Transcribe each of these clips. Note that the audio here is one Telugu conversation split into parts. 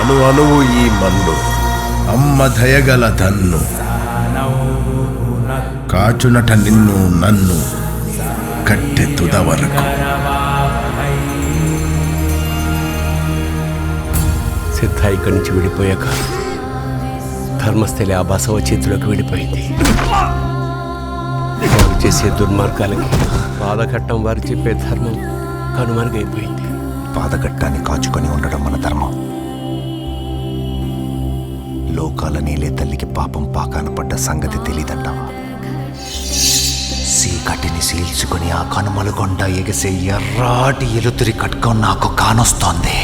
అను అనువు ఈ మన్ను అమ్మ దయగల దన్ను కాచునట నిన్ను నన్ను కట్టె తుద వరకు. సిద్ధ ఇక్కడి నుంచి విడిపోయాక ధర్మస్థలి ఆ బసవ చేతిలోకి విడిపోయింది. వారు చేసే దుర్మార్గాలకి పాదఘట్టం వారు చెప్పే ధర్మం కనుమరుగైపోయింది. పాదఘట్టాన్ని కాచుకొని ఉండడం మన ధర్మం. లోకాల నీలే తల్లికి పాపం పాకాన పడ్డ సంగతి తెలీదంటావా? సీకటిని సీల్చుకొని ఆ కనుమలుగొండ ఎగసే ఎర్రాటి ఎలుతురి కట్కం నాకు కానొస్తోంది.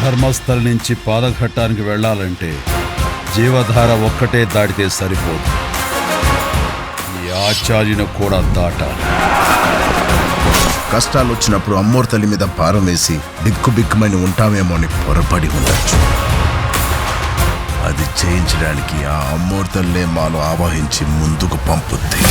ధర్మస్థలి నుంచి పాదఘట్టానికి వెళ్ళాలంటే జీవధార ఒక్కటే దాటితే సరిపోదు, ఈ ఆచార్యుని కూడా దాటాలి. కష్టాలు వచ్చినప్పుడు అమ్మోరు తల్లి మీద భారం వేసి బిక్కుబిక్కుమని ఉంటామేమో అని పొరపడి ఉండొచ్చు. అది చేయించడానికి ఆ అమ్మోరు తల్లే మాలో ఆవాహించి ముందుకు పంపుద్ది.